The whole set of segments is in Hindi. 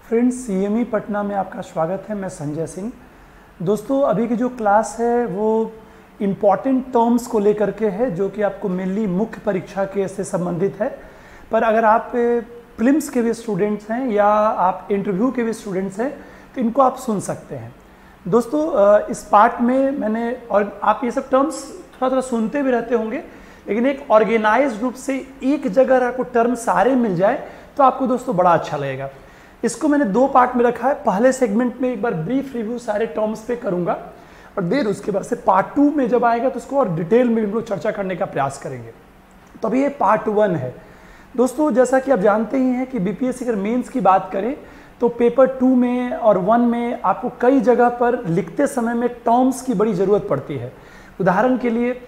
फ्रेंड्स, सीएमई पटना में आपका स्वागत है। मैं संजय सिंह। दोस्तों, अभी की जो क्लास है वो इम्पॉर्टेंट टर्म्स को लेकर के है, जो कि आपको मेनली मुख्य परीक्षा के से संबंधित है। पर अगर आप प्रीलिम्स के भी स्टूडेंट्स हैं या आप इंटरव्यू के भी स्टूडेंट्स हैं तो इनको आप सुन सकते हैं। दोस्तों, इस पार्ट में मैंने, और आप ये सब टर्म्स थोड़ा थोड़ा सुनते भी रहते होंगे, लेकिन एक ऑर्गेनाइज्ड रूप से एक जगह आपको टर्म सारे मिल जाए तो आपको दोस्तों बड़ा अच्छा लगेगा। इसको मैंने दो पार्ट में रखा है। पहले सेगमेंट में एक बार ब्रीफ रिव्यू सारे टर्म्स पे करूंगा और देर उसके बाद से पार्ट 2 में जब आएगा तो उसको और डिटेल में हम लोग चर्चा करने का प्रयास करेंगे। तो अभी ये पार्ट 1 है। दोस्तों, जैसा कि आप जानते ही हैं कि बीपीएससी अगर मेंस की बात करें तो पेपर 2 में और 1 में आपको कई जगह पर लिखते समय में टर्म्स की बड़ी ज़रूरत पड़ती है। उदाहरण के लिए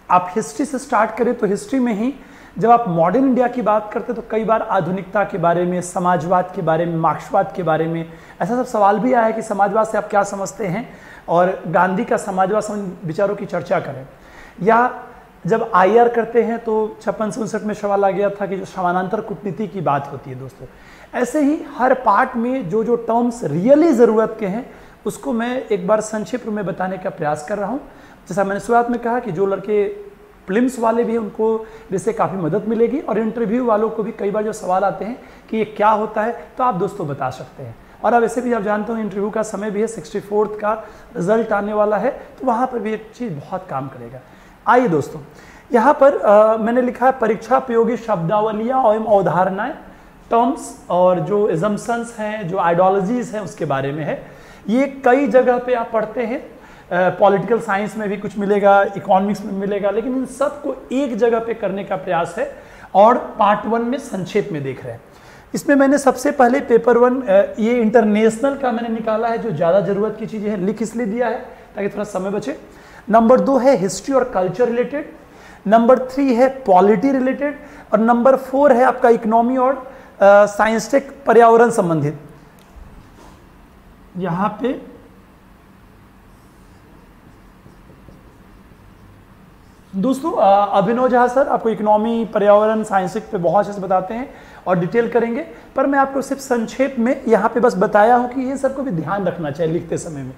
आप हिस्ट्री से स्टार्ट करें तो हिस्ट्री में ही जब आप मॉडर्न इंडिया की बात करते हैं तो कई बार आधुनिकता के बारे में, समाजवाद के बारे में, मार्क्सवाद के बारे में ऐसा सब सवाल भी आया है कि समाजवाद से आप क्या समझते हैं और गांधी का समाजवाद विचारों की चर्चा करें। या जब आईआर करते हैं तो 56-67 में सवाल आ गया था कि जो समानांतर कूटनीति की बात होती है। दोस्तों, ऐसे ही हर पार्ट में जो जो टर्म्स रियली ज़रूरत के हैं उसको मैं एक बार संक्षिप्त में बताने का प्रयास कर रहा हूँ। जैसा मैंने शुरुआत में कहा कि जो लड़के प्रीलिम्स वाले भी हैं उनको इससे काफ़ी मदद मिलेगी, और इंटरव्यू वालों को भी कई बार जो सवाल आते हैं कि ये क्या होता है तो आप दोस्तों बता सकते हैं। और अब ऐसे भी आप जानते हो इंटरव्यू का समय भी है, 64th का रिजल्ट आने वाला है, तो वहाँ पर भी एक चीज़ बहुत काम करेगा। आइए दोस्तों, यहाँ पर मैंने लिखा है परीक्षा उपयोगी शब्दावलियाँ एवं अवधारणाएँ, टर्म्स और जो एजम्पशंस हैं, जो आइडियोलॉजीज हैं उसके बारे में है। ये कई जगह पे आप पढ़ते हैं, पॉलिटिकल साइंस में भी कुछ मिलेगा, इकोनॉमिक्स में मिलेगा, लेकिन इन सब को एक जगह पे करने का प्रयास है और पार्ट 1 में संक्षेप में देख रहे हैं। इसमें मैंने सबसे पहले पेपर 1 ये इंटरनेशनल का मैंने निकाला है, जो ज़्यादा ज़रूरत की चीज़ें हैं, लिख इसलिए दिया है ताकि थोड़ा समय बचे। नंबर 2 है हिस्ट्री और कल्चर रिलेटेड, नंबर 3 है पॉलिटी रिलेटेड, और नंबर 4 है आपका इकोनॉमी और साइंस टेक पर्यावरण संबंधित। यहाँ पे दोस्तों अभिनव झा सर आपको इकोनॉमी, पर्यावरण, साइंस पे बहुत अच्छे से बताते हैं और डिटेल करेंगे, पर मैं आपको सिर्फ संक्षेप में यहाँ पे बस बताया हूँ कि ये सबको भी ध्यान रखना चाहिए लिखते समय में।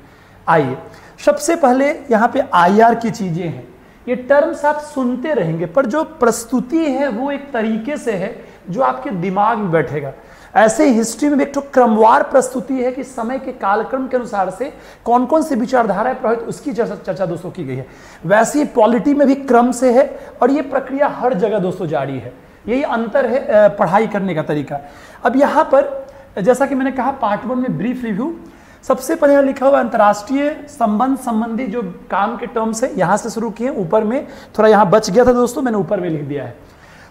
आइए, सबसे पहले यहाँ पे आईआर की चीज़ें हैं। ये टर्म्स आप सुनते रहेंगे पर जो प्रस्तुति है वो एक तरीके से है जो आपके दिमाग में बैठेगा। ऐसे ही हिस्ट्री में एक तो क्रमवार प्रस्तुति है कि समय के कालक्रम के अनुसार से कौन कौन सी विचारधाराएं प्रभावित, उसकी चर्चा दोस्तों की गई है। वैसे ही पॉलिटी में भी क्रम से है और ये प्रक्रिया हर जगह दोस्तों जारी है। यही अंतर है पढ़ाई करने का तरीका। अब यहाँ पर जैसा कि मैंने कहा पार्ट 1 में ब्रीफ रिव्यू, सबसे पहले लिखा हुआ अंतर्राष्ट्रीय संबंध संबंधी जो काम के टर्म्स है, यहाँ से शुरू किए। ऊपर में थोड़ा यहाँ बच गया था दोस्तों, मैंने ऊपर में लिख दिया है।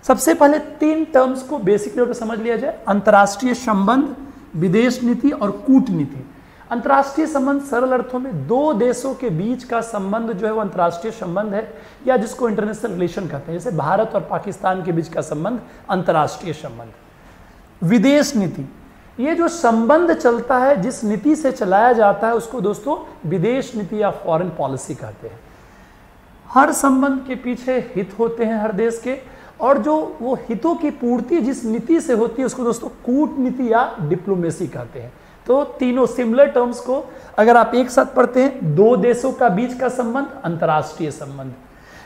सबसे पहले 3 टर्म्स को बेसिक लेवल पर समझ लिया जाए। अंतर्राष्ट्रीय संबंध, विदेश नीति और कूटनीति। अंतर्राष्ट्रीय संबंध सरल अर्थों में दो देशों के बीच का संबंध जो है वो अंतर्राष्ट्रीय संबंध है, या जिसको इंटरनेशनल रिलेशन कहते हैं, जैसे भारत और पाकिस्तान के बीच का संबंध अंतर्राष्ट्रीय संबंध। विदेश नीति, ये जो संबंध चलता है, जिस नीति से चलाया जाता है उसको दोस्तों विदेश नीति या फॉरेन पॉलिसी कहते हैं। हर संबंध के पीछे हित होते हैं हर देश के, और जो वो हितों की पूर्ति जिस नीति से होती है उसको दोस्तों कूटनीति या डिप्लोमेसी कहते हैं। तो तीनों सिमिलर टर्म्स को अगर आप एक साथ पढ़ते हैं, दो देशों का बीच का संबंध अंतर्राष्ट्रीय संबंध,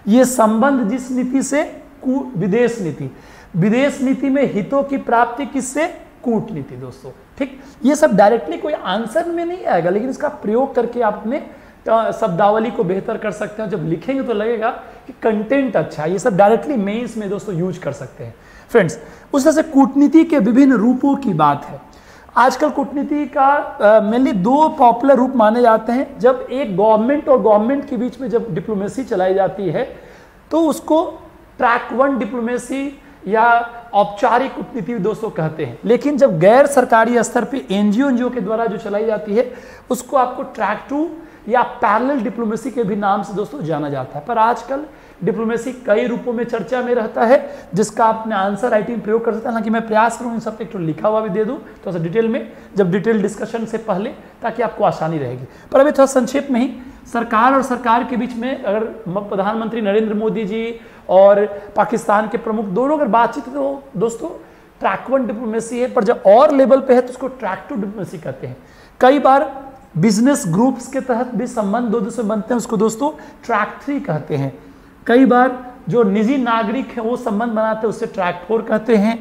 ये संबंध जिस नीति से विदेश नीति, विदेश नीति में हितों की प्राप्ति किससे, कूटनीति दोस्तों। ठीक, ये सब डायरेक्टली कोई आंसर में नहीं आएगा, लेकिन इसका प्रयोग करके आप अपने शब्दावली को बेहतर कर सकते हैं। जब लिखेंगे तो लगेगा कि कंटेंट अच्छा है। ये सब डायरेक्टली मेंस में दोस्तों यूज कर सकते हैं फ्रेंड्स। उस तरह से कूटनीति के विभिन्न रूपों की बात है। आजकल कूटनीति का मेनली 2 पॉपुलर रूप माने जाते हैं। जब एक गवर्नमेंट और गवर्नमेंट के बीच में जब डिप्लोमेसी चलाई जाती है तो उसको ट्रैक 1 डिप्लोमेसी या औपचारिक कूटनीति दोस्तों कहते हैं। लेकिन जब गैर सरकारी स्तर पे एनजीओ के द्वारा जो चलाई जाती है उसको आपको ट्रैक 2 या पैरेलल डिप्लोमेसी के भी नाम से दोस्तों जाना जाता है। पर आजकल डिप्लोमेसी कई रूपों में चर्चा में रहता है, जिसका आपने आंसर राइटिंग प्रयोग कर सकते हैं। हालांकि मैं प्रयास करूँ इन सब पे एक तो लिखा हुआ भी दे दूँ थोड़ा सा डिटेल में, जब डिटेल डिस्कशन से पहले, ताकि आपको आसानी रहेगी। पर अभी थोड़ा संक्षेप में ही, सरकार और सरकार के बीच में अगर प्रधानमंत्री नरेंद्र मोदी जी और पाकिस्तान के प्रमुख दोनों अगर बातचीत, तो दोस्तों ट्रैक 1 डिप्लोमेसी है, पर जब और लेवल पे है तो उसको ट्रैक 2 डिप्लोमेसी कहते हैं। कई बार बिजनेस ग्रुप्स के तहत भी संबंध दो से बनते हैं, उसको दोस्तों ट्रैक 3 कहते हैं। कई बार जो निजी नागरिक है वो संबंध बनाते हैं, उससे ट्रैक 4 कहते हैं।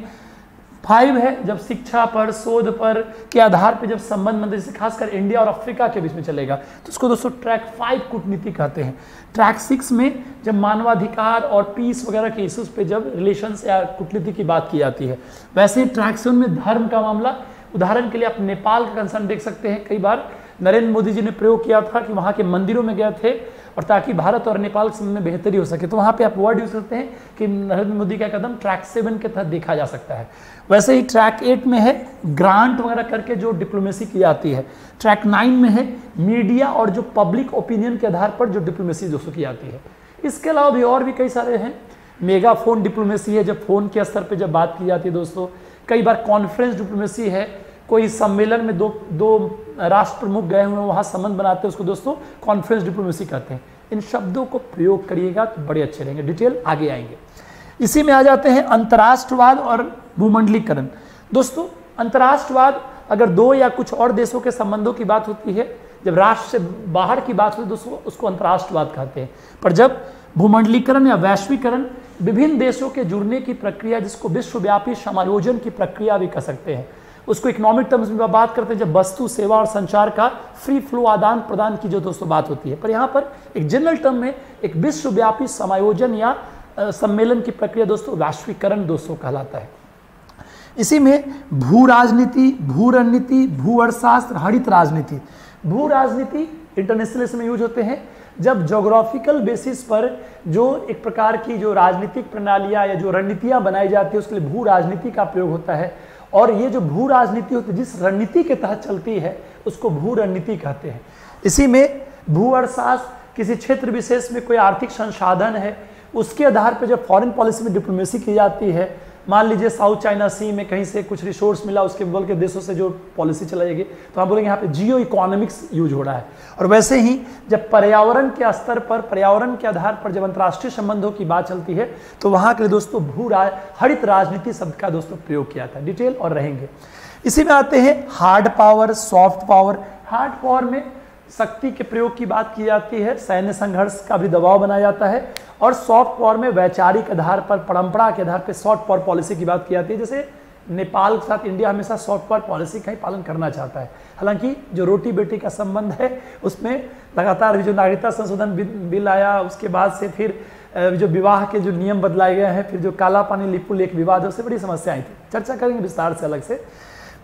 5 है जब शिक्षा पर, शोध पर के आधार पर जब संबंध बनते, जैसे खासकर इंडिया और अफ्रीका के बीच में चलेगा तो उसको दोस्तों ट्रैक 5 कूटनीति कहते हैं। ट्रैक 6 में जब मानवाधिकार और पीस वगैरह के इश्यूज पे जब रिलेशंस या कूटनीति की बात की जाती है। वैसे ही ट्रैक 7 में धर्म का मामला, उदाहरण के लिए आप नेपाल का कंसर्न देख सकते हैं। कई बार नरेंद्र मोदी जी ने प्रयोग किया था कि वहाँ के मंदिरों में गए थे और ताकि भारत और नेपाल के संबंध में बेहतरी हो सके, तो वहाँ पे आप वर्ड यूज करते हैं कि नरेंद्र मोदी का कदम ट्रैक 7 के तहत देखा जा सकता है। वैसे ही ट्रैक 8 में है ग्रांट वगैरह करके जो डिप्लोमेसी की जाती है। ट्रैक 9 में है मीडिया और जो पब्लिक ओपिनियन के आधार पर जो डिप्लोमेसी दोस्तों की जाती है। इसके अलावा भी और भी कई सारे हैं। मेगा फोन डिप्लोमेसी है, जब फोन के स्तर पर जब बात की जाती है दोस्तों। कई बार कॉन्फ्रेंस डिप्लोमेसी है, कोई सम्मेलन में दो राष्ट्र प्रमुख गए हुए हैं, वहाँ संबंध बनाते हैं, उसको दोस्तों कॉन्फ्रेंस डिप्लोमेसी कहते हैं। इन शब्दों को प्रयोग करिएगा तो बड़े अच्छे रहेंगे, डिटेल आगे आएंगे। इसी में आ जाते हैं अंतर्राष्ट्रवाद और भूमंडलीकरण। दोस्तों अंतर्राष्ट्रवाद अगर दो या कुछ और देशों के संबंधों की बात होती है, जब राष्ट्र से बाहर की बात होती है दोस्तों उसको अंतर्राष्ट्रवाद कहते हैं। पर जब भूमंडलीकरण या वैश्वीकरण, विभिन्न देशों के जुड़ने की प्रक्रिया, जिसको विश्वव्यापी समायोजन की प्रक्रिया भी कह सकते हैं, उसको इकोनॉमिक टर्म्स में बात करते हैं, जब वस्तु, सेवा और संचार का फ्री फ्लो, आदान प्रदान की जो दोस्तों बात होती है। पर यहाँ पर एक जनरल टर्म में एक विश्वव्यापी समायोजन या सम्मेलन की प्रक्रिया दोस्तों वैश्वीकरण दोस्तों कहलाता है। इसी में भू राजनीति, भू रणनीति, भू अर्थशास्त्र, हरित राजनीति। भू राजनीति इंटरनेशनल में यूज होते हैं जब ज्योग्राफिकल बेसिस पर जो एक प्रकार की जो राजनीतिक प्रणालियाँ या जो रणनीतियाँ बनाई जाती है उसके लिए भू राजनीति का प्रयोग होता है। और ये जो भू राजनीति होती है जिस रणनीति के तहत चलती है उसको भू रणनीति कहते हैं। इसी में भू अर्थशास्त्र, किसी क्षेत्र विशेष में कोई आर्थिक संसाधन है उसके आधार पर जब फॉरेन पॉलिसी में डिप्लोमेसी की जाती है, मान लीजिए साउथ चाइना सी में कहीं से कुछ रिसोर्स मिला, उसके बगल के देशों से जो पॉलिसी चलाएगी तो हम बोलेंगे यहाँ पे जियो इकोनॉमिक्स यूज हो रहा है। और वैसे ही जब पर्यावरण के स्तर पर, पर्यावरण के आधार पर जब अंतर्राष्ट्रीय संबंधों की बात चलती है तो वहाँ के लिए दोस्तों हरित राजनीति शब्द का दोस्तों प्रयोग किया था। डिटेल और रहेंगे। इसी में आते हैं hard power, soft power. Hard power में शक्ति के प्रयोग की बात की जाती है, सैन्य संघर्ष का भी दबाव बनाया जाता है। और सॉफ्ट पावर में वैचारिक आधार पर, परंपरा के आधार पर सॉफ्ट पावर पॉलिसी की बात की जाती है। जैसे नेपाल के साथ इंडिया हमेशा सॉफ्ट पावर पॉलिसी का ही पालन करना चाहता है। हालांकि जो रोटी बेटी का संबंध है उसमें लगातार जो नागरिकता संशोधन बिल आया उसके बाद से फिर जो विवाह के जो नियम बदलाए गए हैं, फिर जो काला पानी लिपु लेक विवाद है, उससे बड़ी समस्या आई थी, चर्चा करेंगे विस्तार से अलग से।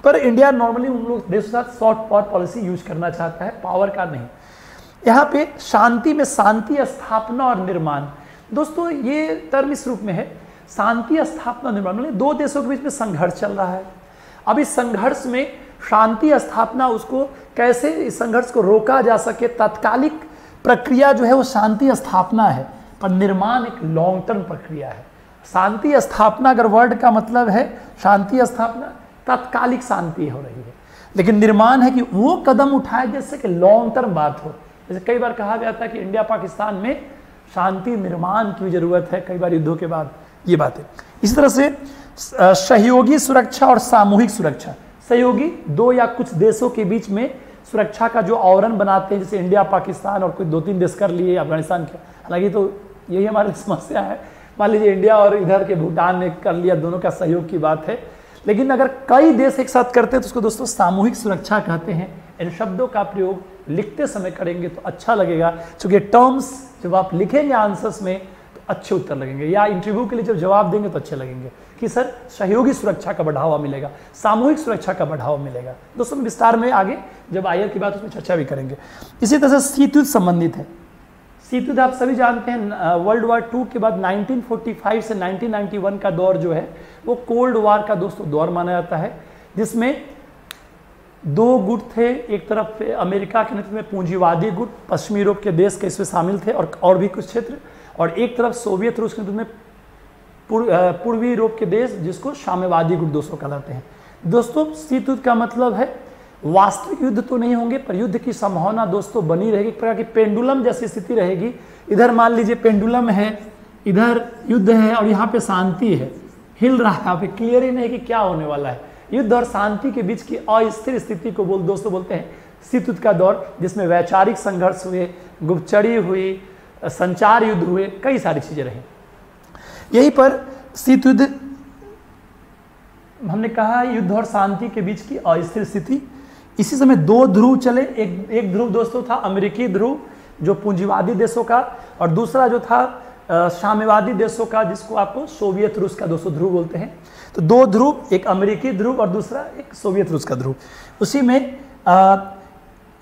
पर इंडिया नॉर्मली उन लोग देशों के साथ सॉफ्ट पावर पॉलिसी यूज करना चाहता है, पावर का नहीं। यहाँ पे शांति में शांति स्थापना और निर्माण। दोस्तों ये टर्म इस रूप में है, शांति स्थापना निर्माण, मतलब दो देशों के बीच में संघर्ष चल रहा है। अब इस संघर्ष में शांति स्थापना, उसको कैसे इस संघर्ष को रोका जा सके, तात्कालिक प्रक्रिया जो है वो शांति स्थापना है, पर निर्माण एक लॉन्ग टर्म प्रक्रिया है। शांति स्थापना अगर वर्ड का मतलब है शांति स्थापना, तात्कालिक शांति हो रही है, लेकिन निर्माण है कि वो कदम उठाए जैसे कि लॉन्ग टर्म बात हो। जैसे कई बार कहा गया था कि इंडिया पाकिस्तान में शांति निर्माण की जरूरत है, कई बार युद्धों के बाद ये बात है। इसी तरह से सहयोगी सुरक्षा और सामूहिक सुरक्षा। सहयोगी दो या कुछ देशों के बीच में सुरक्षा का जो आवरण बनाते हैं, जैसे इंडिया पाकिस्तान और कोई 2-3 देश कर लिए, अफगानिस्तान के, हालांकि तो यही हमारी समस्या है। मान लीजिए इंडिया और इधर के भूटान ने कर लिया, दोनों का सहयोग की बात है। लेकिन अगर कई देश एक साथ करते हैं तो उसको दोस्तों सामूहिक सुरक्षा कहते हैं। इन शब्दों का प्रयोग लिखते समय करेंगे तो अच्छा लगेगा, क्योंकि टर्म्स जब आप लिखेंगे आंसर्स में तो अच्छे उत्तर लगेंगे, या इंटरव्यू के लिए जब जवाब देंगे तो अच्छे लगेंगे कि सर सहयोगी सुरक्षा का बढ़ावा मिलेगा, सामूहिक सुरक्षा का बढ़ावा मिलेगा। दोस्तों विस्तार में आगे जब आयर की बात उसमें चर्चा भी करेंगे। इसी तरह से शीत युद्ध संबंधित है। शीत युद्ध आप सभी जानते हैं, वर्ल्ड वॉर 2 के बाद 1945 से 1991 का दौर जो है वो कोल्ड वॉर का दोस्तों दौर माना जाता है, जिसमें दो गुट थे। एक तरफ अमेरिका के नेतृत्व में पूंजीवादी गुट, पश्चिमी यूरोप के देश के इसमें शामिल थे और भी कुछ क्षेत्र, और एक तरफ सोवियत रूस के नेतृत्व में पूर्वी यूरोप के देश, जिसको साम्यवादी गुट दोस्तों कहलाते हैं। दोस्तों शीत युद्ध का मतलब है वास्तविक युद्ध तो नहीं होंगे, पर युद्ध की संभावना दोस्तों बनी रहेगी, एक प्रकार की पेंडुलम जैसी स्थिति रहेगी। इधर मान लीजिए पेंडुलम है, इधर युद्ध है और यहाँ पे शांति है, हिल रहा है, यहाँ पे क्लियर ही नहीं कि क्या होने वाला है। युद्ध और शांति के बीच की अस्थिर स्थिति को दोस्तों बोलते हैं शीत युद्ध का दौर, जिसमें वैचारिक संघर्ष हुए, गुप्तचरी हुई, संचार युद्ध हुए, कई सारी चीजें रही। यहीं पर शीत युद्ध, हमने कहा युद्ध और शांति के बीच की अस्थिर स्थिति। इसी समय दो ध्रुव चले, एक ध्रुव दोस्तों था अमेरिकी ध्रुव जो पूंजीवादी देशों का, और दूसरा जो था साम्यवादी देशों का, जिसको आपको सोवियत रूस का दोस्तों ध्रुव बोलते हैं। तो दो ध्रुव, एक अमेरिकी ध्रुव और दूसरा एक सोवियत रूस का ध्रुव। उसी में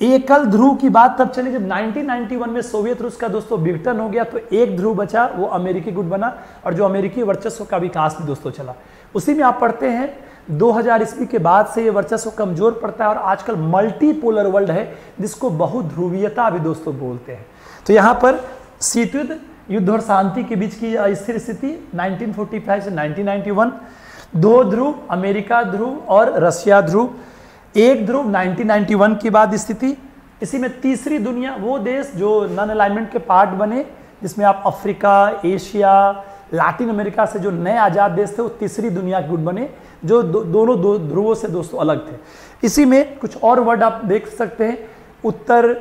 एकल ध्रुव की बात तब चली जब 1991 में सोवियत रूस का दोस्तों विघटन हो गया, तो एक ध्रुव बचा, वो अमेरिकी गुट बना, और जो अमेरिकी वर्चस्व का विकास भी दोस्तों चला। उसी में आप पढ़ते हैं 2000 ईस्वी के बाद से ये वर्चस्व कमजोर पड़ता है और आजकल मल्टीपोलर वर्ल्ड है, जिसको बहुध्रुवीयता भी दोस्तों बोलते हैं। तो यहाँ पर शीत युद्ध, युद्ध और शांति के बीच की अस्थिर स्थिति 1945 से 1991, दो ध्रुव अमेरिका ध्रुव और रशिया ध्रुव, एक ध्रुव 1991 के बाद स्थिति। इसी में तीसरी दुनिया, वो देश जो नॉन अलाइनमेंट के पार्ट बने, जिसमें आप अफ्रीका, एशिया, लैटिन अमेरिका से जो नए आज़ाद देश थे, वो तीसरी दुनिया के गुट बने, जो दोनों ध्रुवों से दोस्तों अलग थे। इसी में कुछ और वर्ड आप देख सकते हैं, उत्तर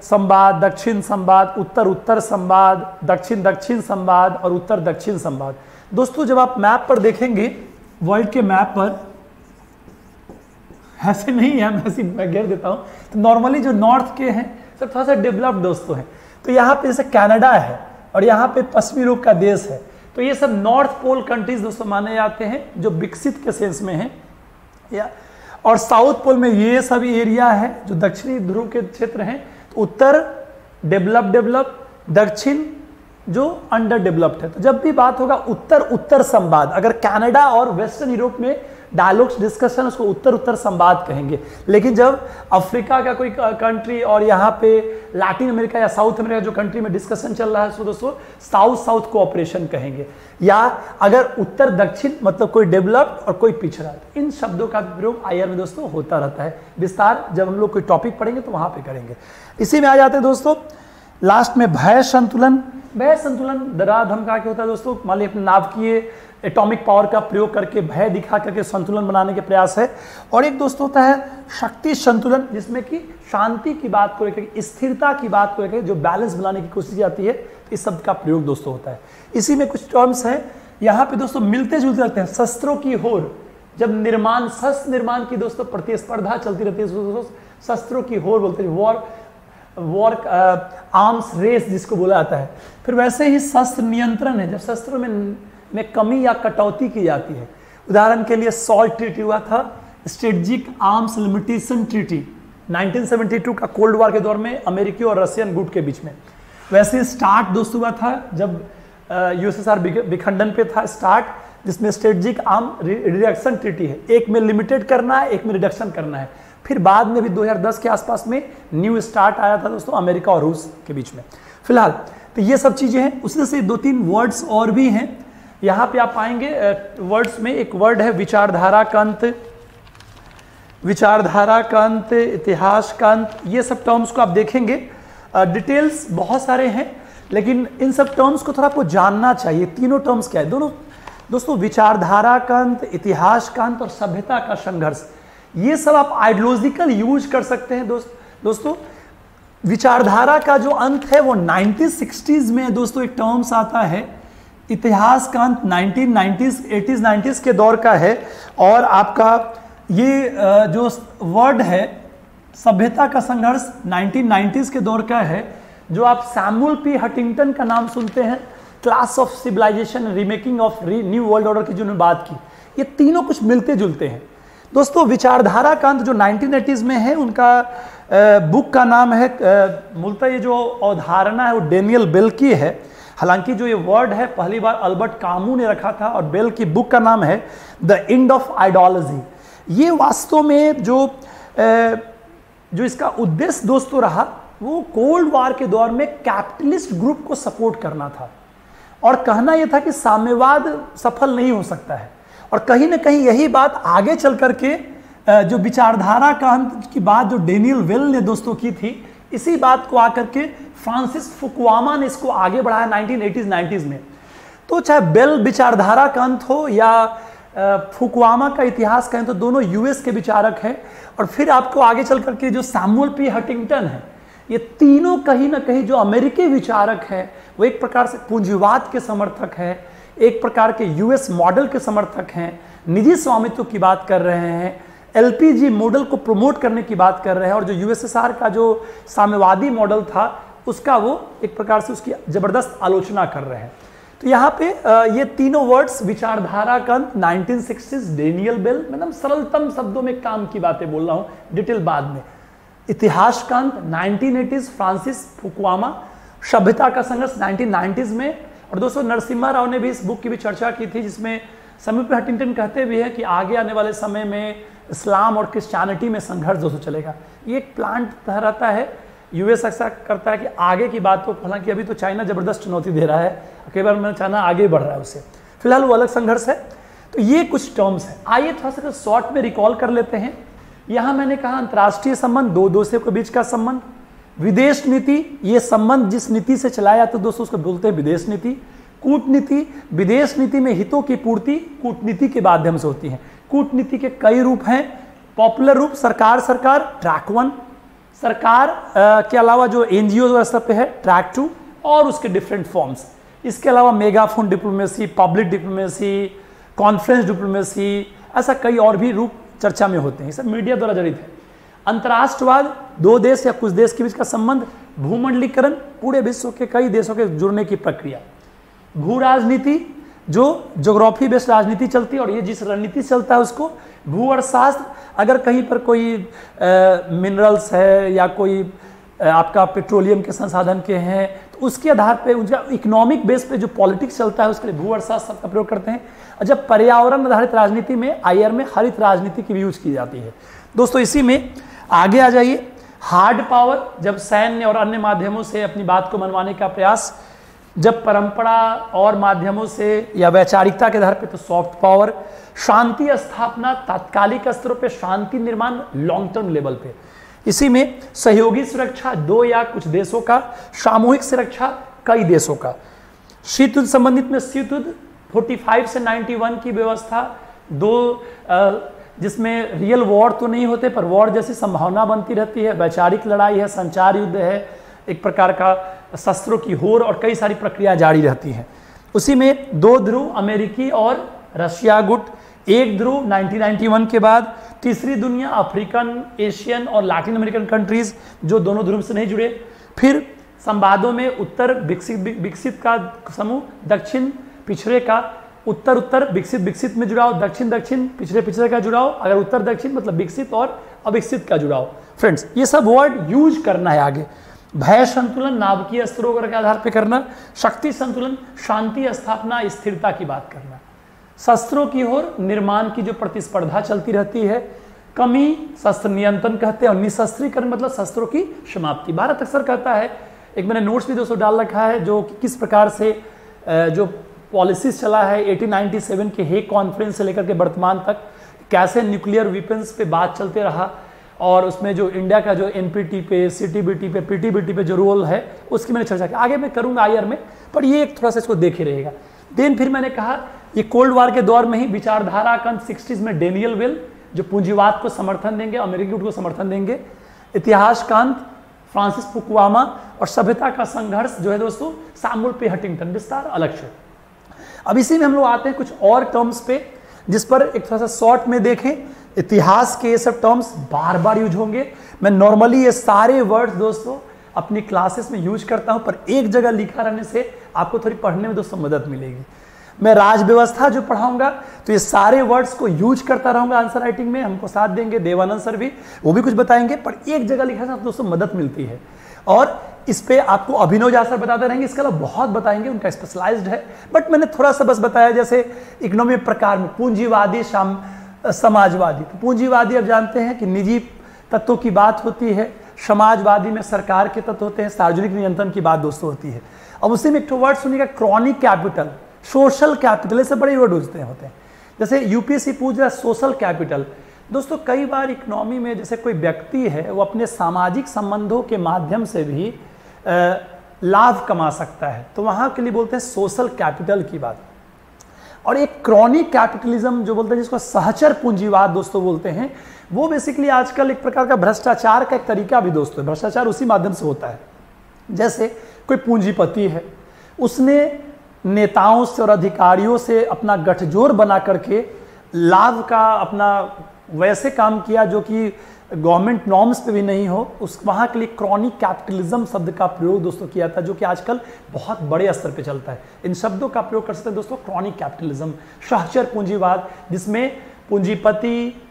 संवाद, दक्षिण संवाद, उत्तर संवाद, दक्षिण संवाद और उत्तर दक्षिण संवाद। दोस्तों जब आप मैप पर देखेंगे, वर्ल्ड के मैप पर, ऐसे नहीं है, मैं घेर देता हूं, तो नॉर्मली जो नॉर्थ के हैं सब थोड़ा सा डेवलप्ड दोस्तों हैं। तो यहाँ पे जैसे कनाडा है और यहाँ पे पश्चिमी यूरोप का देश है, तो ये सब नॉर्थ पोल कंट्रीज दोस्तों माने जाते हैं, जो विकसित के सेंस में हैं, या और साउथ पोल में ये सब एरिया है जो दक्षिणी ध्रुव के क्षेत्र हैं। तो उत्तर डेवलप, दक्षिण जो अंडर डेवलप्ड है। तो जब भी बात होगा उत्तर संवाद, अगर कनाडा और वेस्टर्न यूरोप में डायलॉग्स डिस्कशन, उसको उत्तर संवाद कहेंगे। लेकिन जब अफ्रीका का कोई कंट्री और यहाँ पे लैटिन अमेरिका या साउथ अमेरिका जो कंट्री में डिस्कशन चल रहा है, उसको दोस्तों साउथ कोऑपरेशन कहेंगे। या अगर उत्तर दक्षिण मतलब कोई डेवलप्ड और कोई पिछड़ा, तो इन शब्दों का प्रयोग आईआर में दोस्तों होता रहता है। विस्तार जब हम लोग कोई टॉपिक पढ़ेंगे तो वहां पे करेंगे। इसी में आ जाते हैं दोस्तों लास्ट में भय संतुलन। भय संतुलन डरा धमका के होता है दोस्तों, मान लीजिए अपने नाभिकीय एटॉमिक पावर का प्रयोग करके भय दिखा करके संतुलन बनाने के प्रयास है। और एक दोस्तों होता है शक्ति संतुलन, जिसमें कि शांति की बात को लेकर, स्थिरता की बात को लेकर जो बैलेंस बनाने की कोशिश जाती है, इस शब्द का प्रयोग दोस्तों होता है। इसी में कुछ टर्म्स हैं यहाँ पे दोस्तों मिलते जुलते रहते हैं। शस्त्रों की होड़, जब निर्माण, शस्त्र निर्माण की दोस्तों प्रतिस्पर्धा चलती रहती है, दोस्तों शस्त्रों की होड़ बोलते हैं, वॉर आर्म्स रेस जिसको बोला जाता है। फिर वैसे ही शस्त्र नियंत्रण है, जब शस्त्रों में कमी या कटौती की जाती है। उदाहरण के लिए सॉल्ट ट्रीटी हुआ था, स्ट्रेटेजिक आर्म्स लिमिटेशन ट्रीटी 1972 का कोल्ड वॉर के दौर में अमेरिकी और रशियन गुट के बीच में। वैसे स्टार्ट दोस्तों हुआ था जब यूएसएसआर विखंडन पे था स्टार्ट, जिसमें स्ट्रेटेजिक आर्म रिडक्शन ट्रीटी है, एक में लिमिटेड करना है, एक में रिडक्शन करना है। फिर बाद में भी 2010 के आसपास में न्यू स्टार्ट आया था दोस्तों अमेरिका और रूस के बीच में। फिलहाल तो ये सब चीजें हैं। उसमें से 2-3 वर्ड्स और भी हैं यहाँ पे आप पाएंगे। वर्ड्स में एक वर्ड है विचारधारा का अंत, इतिहास का अंत। ये सब टर्म्स को आप देखेंगे, डिटेल्स बहुत सारे हैं, लेकिन इन सब टर्म्स को थोड़ा आपको जानना चाहिए। तीनों टर्म्स क्या है दोस्तों, विचारधारा का अंत, इतिहास का अंत और सभ्यता का संघर्ष। ये सब आप आइडियोलॉजिकल यूज कर सकते हैं दोस्तों। विचारधारा का जो अंत है वो 1960s में दोस्तों एक टर्म्स आता है। इतिहास का अंत 1990s 80s 90s के दौर का है। और आपका ये जो वर्ड है सभ्यता का संघर्ष 1990s के दौर का है, जो आप सैमुअल पी हंटिंगटन का नाम सुनते हैं, clash of civilization remaking of new world order की जो बात की, ये तीनों कुछ मिलते जुलते हैं दोस्तों। विचारधारा का अंत जो 1980s में है, उनका बुक का नाम है, मूलतः ये जो अवधारणा है वो डेनियल बेल की है। हालांकि जो ये वर्ड है पहली बार अल्बर्ट कामू ने रखा था, और बेल की बुक का नाम है द एंड ऑफ आइडियोलॉजी। ये वास्तव में जो इसका उद्देश्य दोस्तों रहा, वो कोल्ड वॉर के दौर में कैपिटलिस्ट ग्रुप को सपोर्ट करना था, और कहना यह था कि साम्यवाद सफल नहीं हो सकता है। और कहीं ना कहीं यही बात आगे चल करके जो विचारधारा का अंत की बात जो डेनियल वेल ने दोस्तों की थी, इसी बात को आकर के फ्रांसिस फुकुआमा ने इसको आगे बढ़ाया 1980s 90s में। तो चाहे बेल विचारधारा का अंत हो या फुकुयामा का इतिहास कहें, तो दोनों यूएस के विचारक हैं। और फिर आपको आगे चल करके जो सैमुअल पी हंटिंगटन है, ये तीनों कहीं ना कहीं जो अमेरिकी विचारक हैं, वो एक प्रकार से पूंजीवाद के समर्थक हैं, एक प्रकार के यूएस मॉडल के समर्थक हैं, निजी स्वामित्व की बात कर रहे हैं, एलपीजी मॉडल को प्रमोट करने की बात कर रहे हैं, और जो यूएसएसआर का जो साम्यवादी मॉडल था उसका वो एक प्रकार से उसकी जबरदस्त आलोचना कर रहे हैं। तो यहाँ पे ये तीनों वर्ड्स, विचारधारा का 1960s डेनियल बेल, मतलब सरलतम शब्दों में काम की बातें बोल रहा हूँ, डिटेल बाद में। इतिहास का 1980s फ्रांसिस फुकुयामा, सभ्यता का संघर्ष 1990s में। और दोस्तों नरसिम्हा राव ने भी इस बुक की भी चर्चा की थी, जिसमें सैमुअल पी हंटिंगटन कहते भी हैं कि आगे आने वाले समय में इस्लाम और क्रिश्चियनिटी में संघर्ष दोस्तों चलेगा। ये एक प्लांट रहता है, यूएस ऐसा करता है कि आगे की बात को, हालांकि अभी तो चाइना जबरदस्त चुनौती दे रहा है, कई बार मैं चाइना आगे बढ़ रहा है उससे, फिलहाल वो अलग संघर्ष है। तो ये कुछ टर्म्स हैं, आइए थोड़ा सा शॉर्ट में रिकॉल कर लेते हैं। यहाँ मैंने कहा अंतर्राष्ट्रीय संबंध, दो देशों के बीच का संबंध, विदेश नीति, ये संबंध जिस नीति से चलाया जाता है दोस्तों उसको बोलते हैं विदेश नीति। कूटनीति, विदेश नीति में हितों की पूर्ति कूटनीति के माध्यम से होती है। कूटनीति के कई रूप हैं, पॉपुलर रूप सरकार ट्रैक 1, सरकार के अलावा जो एनजीओ स्तर पे है ट्रैक 2, और उसके डिफरेंट फॉर्म्स। इसके अलावा megaphone diplomacy, public diplomacy, conference diplomacy, ऐसा कई और भी रूप चर्चा में होते हैं, सब मीडिया द्वारा जड़ित है। अंतर्राष्ट्रवाद, दो देश या कुछ देश के बीच का संबंध। भूमंडलीकरण, पूरे विश्व के कई देशों के जुड़ने की प्रक्रिया। भू राजनीति, जो ज्योग्राफी बेस्ड राजनीति चलती है और ये जिस रणनीति चलता है उसको भू अर्थशास्त्र। अगर कहीं पर कोई मिनरल्स है या कोई आपका पेट्रोलियम के संसाधन के हैं, तो उसके आधार पे उनका इकोनॉमिक बेस पे जो पॉलिटिक्स चलता है उसके लिए भू अर्थशास्त्र का प्रयोग करते हैं। और जब पर्यावरण आधारित राजनीति में आईआर में हरित राजनीति की भी यूज की जाती है। दोस्तों इसी में आगे आ जाइए, हार्ड पावर, जब सैन्य और अन्य माध्यमों से अपनी बात को मनवाने का प्रयास, जब परंपरा और माध्यमों से या वैचारिकता के आधार पे तो सॉफ्ट पावर। शांति स्थापना, तात्कालिक स्तरों पे शांति निर्माण लॉन्ग टर्म लेवल पे। इसी में सहयोगी सुरक्षा, दो या कुछ देशों का, सामूहिक सुरक्षा कई देशों का। शीत युद्ध संबंधित में शीत युद्ध 45 से 91 की व्यवस्था, दो जिसमें रियल वॉर तो नहीं होते पर वॉर जैसी संभावना बनती रहती है। वैचारिक लड़ाई है, संचार युद्ध है, एक प्रकार का शस्त्रों की होड़, और कई सारी प्रक्रिया जारी रहती हैं। उसी में दो ध्रुव, अमेरिकी और रशिया गुट। एक ध्रुव 1991 के बाद, तीसरी दुनिया, अफ्रीकन, एशियन और लैटिन अमेरिकन कंट्रीज जो दोनों ध्रुव से नहीं जुड़े। फिर संवादों में उत्तर विकसित का समूह, दक्षिण पिछड़े का, उत्तर उत्तर विकसित में जुड़ाव, दक्षिण दक्षिण पिछड़े का जुड़ाव। अगर उत्तर दक्षिण मतलब विकसित और अविकसित का जुड़ाव। फ्रेंड्स ये सब वर्ड यूज करना है आगे। भय संतुलन, नाभिकीय स्तरों के आधार पर करना। शक्ति संतुलन, शांति स्थापना, स्थिरता की बात करना। शस्त्रों की ओर निर्माण की जो प्रतिस्पर्धा चलती रहती है। कमी, शस्त्र नियंत्रण कहते हैं, और निशस्त्रीकरण मतलब शस्त्रों की समाप्ति। भारत अक्सर कहता है, एक मैंने नोट्स भी दोस्तों डाल रखा है, जो किस प्रकार से जो पॉलिसीज चला है 1897 के हेग कॉन्फ्रेंस से लेकर के वर्तमान तक, कैसे न्यूक्लियर वेपन्स पे बात चलते रहा, और उसमें जो इंडिया का जो एनपीटी पे, सीटीबीटी पे, पीटीबीटी पे जो रोल है उसकी मैंने चर्चा की। आगे मैं करूंगा आईआर में, पर ये एक थोड़ा सा इसको देखे रहेगा। देन फिर मैंने कहा ये कोल्ड वार के दौर में ही विचारधारा का 60s में डेनियल बेल जो पूंजीवाद को समर्थन देंगे, अमेरिकी गुट को समर्थन देंगे। इतिहास का अंत फ्रांसिस फुकुयामा, और सभ्यता का संघर्ष जो है दोस्तों सैमुअल पी हंटिंगटन। विस्तार अलग से। अब इसी में हम लोग आते हैं कुछ और टर्म्स पे, जिस पर एक थोड़ा सा शॉर्ट में देखें। इतिहास के ये सब टर्म्स बार बार यूज होंगे। मैं नॉर्मली ये सारे वर्ड्स दोस्तों अपनी क्लासेस में यूज करता हूं, पर एक जगह लिखा रहने से आपको थोड़ी पढ़ने में दोस्तों मदद मिलेगी। मैं राज व्यवस्था जो पढ़ाऊंगा तो ये सारे वर्ड्स को यूज करता रहूंगा आंसर राइटिंग में। हमको साथ देंगे देवानंद सर भी, वो भी कुछ बताएंगे, पर एक जगह लिखा था दोस्तों मदद मिलती है। और इस पे आपको अभिनव झा सर बताते रहेंगे, इसके अलावा बहुत बताएंगे, उनका स्पेशलाइज्ड है, बट मैंने थोड़ा सा बस बताया। जैसे इकोनॉमी प्रकार में पूंजीवादी, समाजवादी। तो पूंजीवादी आप जानते हैं कि निजी तत्वों की बात होती है, समाजवादी में सरकार के तत्व होते हैं, सार्वजनिक नियंत्रण की बात दोस्तों होती है। अब उसी में एक वर्ड सुनिएगा, क्रॉनिक कैपिटल, सोशल कैपिटल, ऐसे बड़े वर्ड होते हैं। जैसे यूपीएससी पूछ रहा है सोशल कैपिटल। दोस्तों कई बार इकोनॉमी में जैसे कोई व्यक्ति है वो अपने सामाजिक संबंधों के माध्यम से भी लाभ कमा सकता है, तो वहां के लिए बोलते हैं सोशल कैपिटल की बात। और एक क्रॉनिक कैपिटलिज्म जो बोलते हैं, जिसको सहचर पूंजीवाद दोस्तों बोलते हैं, वो बेसिकली आजकल एक प्रकार का भ्रष्टाचार का एक तरीका भी दोस्तों, भ्रष्टाचार उसी माध्यम से होता है। जैसे कोई पूंजीपति है, उसने नेताओं से और अधिकारियों से अपना गठजोड़ बना करके लाभ का अपना वैसे काम किया जो कि गवर्नमेंट नॉर्म्स पे भी नहीं हो, उस वहाँ के लिए क्रॉनिक कैपिटलिज्म शब्द का प्रयोग दोस्तों किया था, जो कि आजकल बहुत बड़े स्तर पे चलता है। इन शब्दों का प्रयोग कर सकते हैं दोस्तों, क्रॉनिक कैपिटलिज्म, सहचर पूंजीवाद, जिसमें पूंजीपति,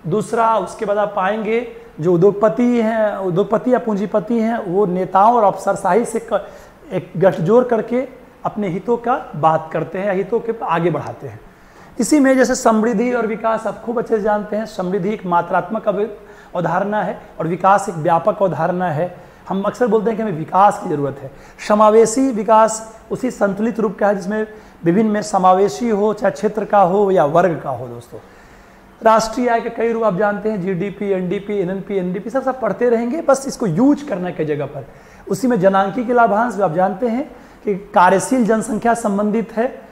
दूसरा उसके बाद आप पाएंगे जो उद्योगपति हैं, उद्योगपति या पूंजीपति हैं, वो नेताओं और अफसरशाही से एक गठजोड़ करके अपने हितों का बात करते हैं, हितों के आगे बढ़ाते हैं। इसी में जैसे समृद्धि और विकास आप खूब अच्छे से जानते हैं। समृद्धि एक मात्रात्मक अवधारणा है और विकास एक व्यापक अवधारणा है। हम अक्सर बोलते हैं कि हमें विकास की जरूरत है। समावेशी विकास उसी संतुलित रूप का है जिसमें विभिन्न में समावेशी हो, चाहे क्षेत्र का हो या वर्ग का हो। दोस्तों राष्ट्रीय आय के कई रूप आप जानते हैं, जीडीपी, एनडीपी, एनएनपी, एनडीपी, सब पढ़ते रहेंगे, बस इसको यूज करना की जगह पर। उसी में जनांकी लाभांश आप जानते हैं कि कार्यशील जनसंख्या संबंधित है,